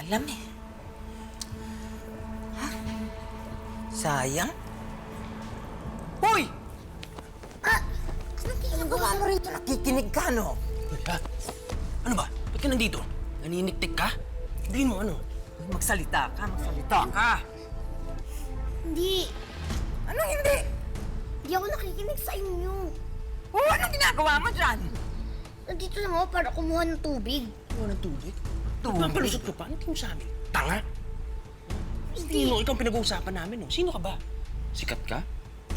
alam eh. Ha? Sayang. Hoy! Anong ginagawa mo rito? Nakikinig ka, no? Ha? Ano ba? Ba't ka nandito? Naniniktik ka? Sabihin mo ano? Magsalita ka, magsalita ka. Hindi. Anong hindi? Hindi ako nakikinig sa inyo. Oh, anong ginagawa mo dyan? Nandito lang ako para kumuha ng tubig. Ano ng tubig? Tubig? Pampalusot ko pa? Ano tingin mo sa amin? Tanga? Hindi mo, ikaw ang pinag-uusapan namin, no? Sino ka ba? Sikat ka?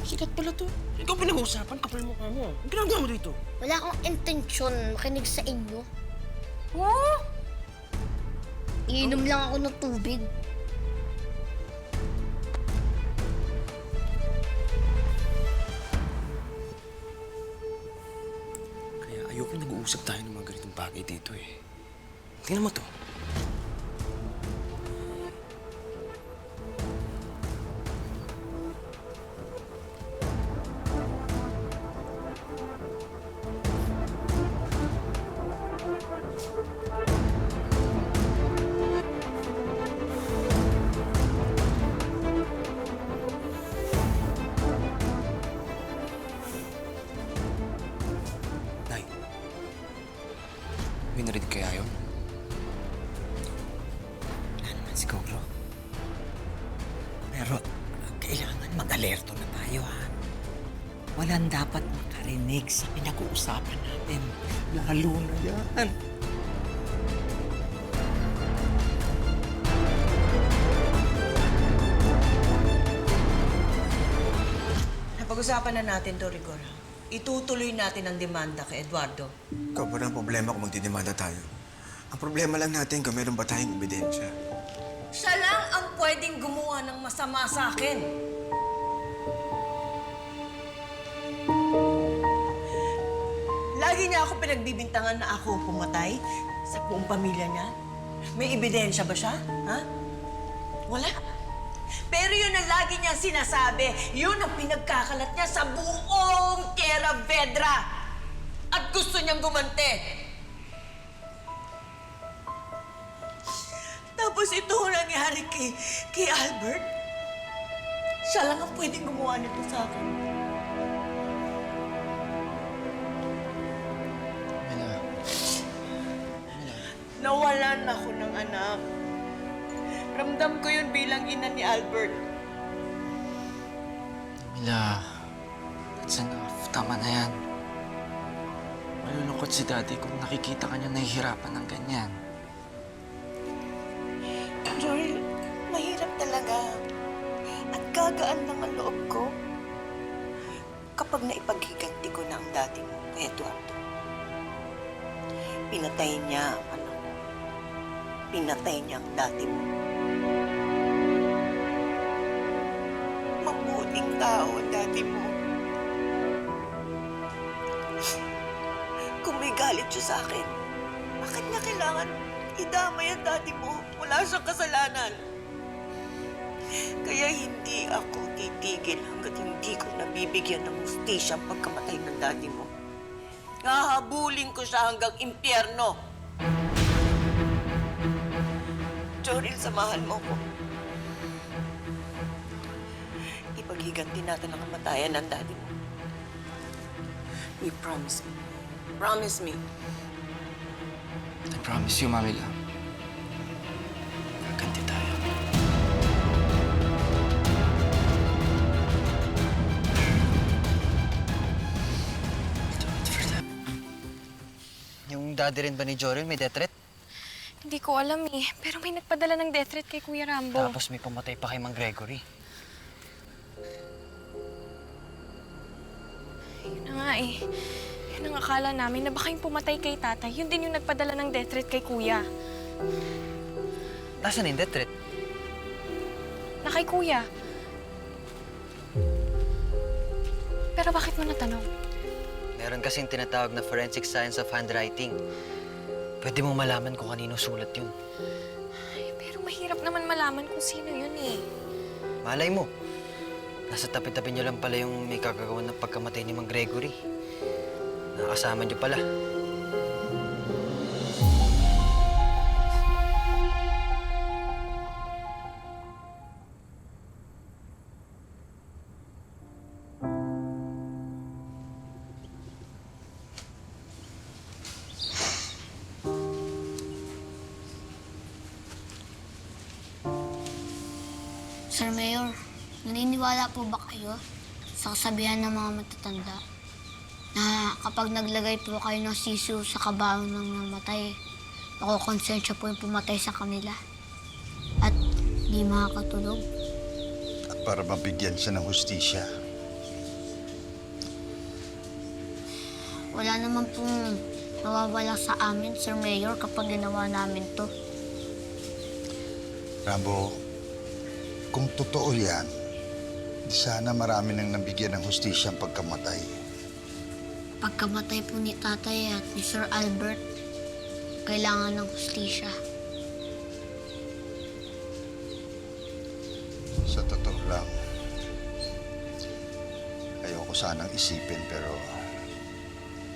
Sikat pala to. Ikaw ang pinag-uusapan, kapal mo ka mo. Ang ginagawa mo dito? Wala akong intensyon makinig sa inyo. Oh? Iinom lang ako ng tubig. Kaya ayoko nag-uusap tayo ng mga ganitong bagay dito eh. Tingnan mo to. Nay, may narinig kaya yun? Wala naman siguro. Pero kailangan mag-alerto na tayo, ha? Walang dapat makarinig sa pinag-uusapan natin. Lalo na yan. Napag-usapan na natin to, Rigor. Itutuloy natin ang demanda kay Eduardo. Ikaw ba ang problema kung magdidemanda tayo? Ang problema lang natin kung meron ba tayong ebidensya. Siya lang ang pwedeng gumawa ng masama sa akin. Lagi niya ako pinagbibintangan na ako ang pumatay sa buong pamilya niya. May ebidensya ba siya? Ha? Wala. Pero yun ang lagi niya sinasabi. Yun ang pinagkakalat niya sa buong Tierra Vedra. At gusto niyang gumante. Tapos ito ang nangyari kay Albert. Siya lang ang pwedeng gumawa nito sa akin. Nawalan ako ng anak. Ramdam ko yun bilang ina ni Albert. Mila, that's enough. Tama na yan. Malulungkot si Daddy kung nakikita ka niya nahihirapan ng ganyan. Joel, mahirap talaga. At gagaan lang ang loob ko. Kapag naipaghiganti ko na ang dati mo kay Eduardo. Pinatay niya ang anak mo. Pinatay niya ang dati mo. Mabuting tao ang dati mo. Kung may galit siya sa akin, bakit niya kailangan idamay ang dati mo? Wala siyang kasalanan. Kaya hindi ako titigil hanggat hindi ko nabibigyan ng hustisya ang pagkamatay ng dati mo. Hahabulin ko siya hanggang impyerno. Joril, samahan mo ko. Ipaghiganti natin ang kamatayan ng daddy mo. You promise me. Promise me. I promise you, Mamila. Gaganti tayo. Yung daddy rin ba ni Jorel may death threat? Hindi ko alam eh. Pero may nagpadala ng death threat kay Kuya Rambo. Tapos may pumatay pa kay Mang Gregory. Yun na nga eh. Yun ang akala namin na baka yung pumatay kay tatay, yun din yung nagpadala ng death threat kay Kuya. Nasaan yung death threat? Na kay Kuya. Pero bakit mo natanong? Meron kasing tinatawag na forensic science of handwriting. Pwede mong malaman kung kanino sulat yun. Ay, pero mahirap naman malaman kung sino yun eh. Malay mo. Nasa tabi-tabi niyo lang pala yung may kagagawan ng pagkamatay ni Mang Gregory. Nakakasama niyo pala. Sir Mayor, naniniwala po ba kayo sa kasabihan ng mga matatanda na kapag naglagay po kayo ng sisiw sa kabaong ng namatay, makukonsensya po yung pumatay sa kanila at di makakatulog? At para mabigyan siya ng hustisya. Wala naman pong nawawala sa amin, Sir Mayor, kapag ginawa namin to. Rambo, kung totoo yan, di sana marami nang nabigyan ng hustisya ang pagkamatay. Pagkamatay po ni Tatay at ni Sir Albert, kailangan ng hustisya. Sa totoo lang, ayoko sanang isipin pero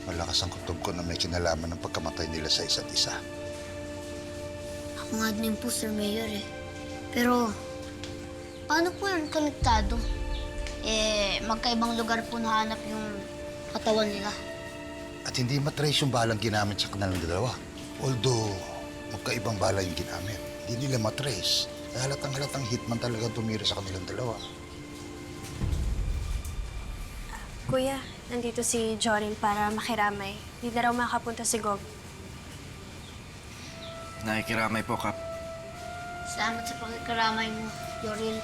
malakas ang kutob ko na may kinalaman ng pagkamatay nila sa isa't isa. Ako nga din po, Sir Mayor eh. Pero, paano po yun konektado? Magkaibang lugar po nahanap yung katawan nila. At hindi matrace yung balang ginamit sa kanilang dalawa. Although, magkaibang bala yung ginamit. Hindi nila matrace. Kaya halatang hitman talaga tumira sa kanilang dalawa. Kuya, nandito si Jorin para makiramay. Hindi na raw makapunta si Gob. Nakikiramay po, Kap. Salamat sa pagkakaramay mo, Yoril.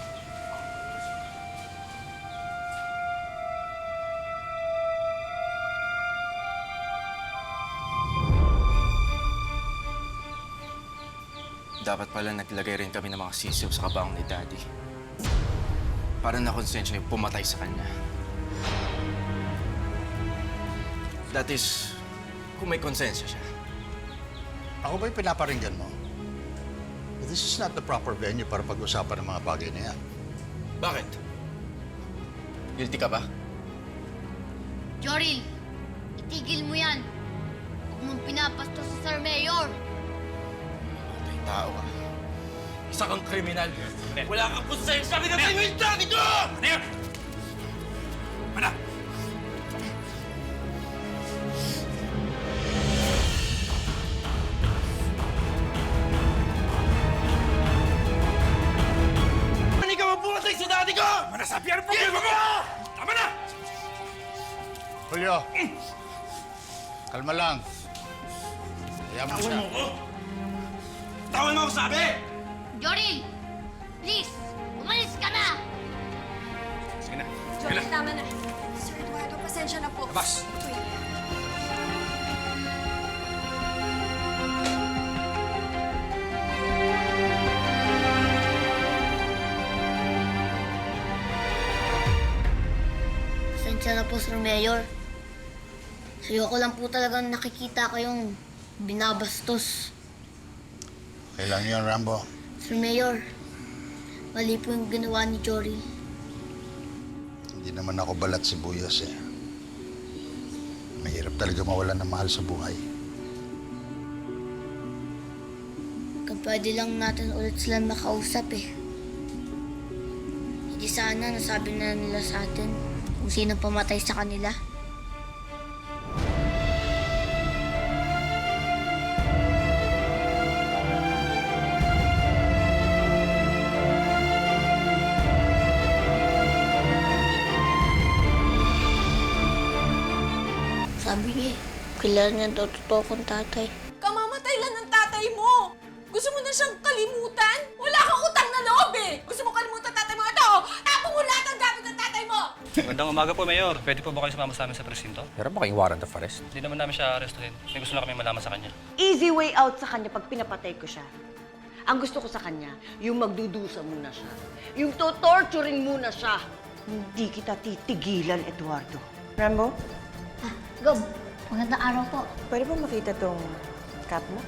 Dapat pala naglagay rin kami ng mga sisiw sa kabaong ni Daddy. Para nakonsensya yung pumatay sa kanya. That is, kung may konsensya siya. Ako ba'y pinaparinggan mo? This is not the proper venue para pag-usapan ng mga bagay na yan. Bakit? Guilty ka ba? Yoril, itigil mo yan. Huwag mong pinapasto sa Sir Mayor. Matay tao ka. Isa kang kriminal. Wala kang konsensya. Pinatay mo yung daddy ko! Mayor! Mana! Hindi ka mabulatay sa daddy ko! Manasabi ang problema ko! Tama na! Julio! Kalma lang. Hayaan mo siya. Tawan mo ako sabi! Yoril, please, umalis ka na! Sige na. Jorin, tama na. Sir Eduardo, pasensya na po. Labas! Kuya. Pasensya na po, Sir Mayor. Ayoko lang po talagang nakikita kayong binabastos. Kailan yun, Rambo? Sir Mayor, mali po yung ginawa ni Jory. Hindi naman ako balat sibuyas eh. Mahirap talaga mawalan ng mahal sa buhay. Kung pwede lang natin ulit sila makausap eh. Hindi sana nasabi na nila sa atin kung sino pamatay sa kanila. Sabi niya, kilala niya daw totoo kong tatay. Kamamatay lang ng tatay mo! Gusto mo na siyang kalimutan? Wala kang utang na loob eh! Gusto mo kalimutan tatay mo? Ito! Tapon mo lahat ng gamit ng tatay mo! Magandang umaga po, Mayor. Pwede po ba kayo sumama sa amin sa presinto? Meron ba kayong warrant of arrest? Hindi naman namin siya arrestuhin. May gusto lang kami malaman sa kanya. Easy way out sa kanya pag pinapatay ko siya. Ang gusto ko sa kanya, yung magdudusa muna siya. Yung to-torturing muna siya. Hindi kita titigilan, Eduardo. Rambo, Gob, magandang araw po. pwede ba makita tong cat mo?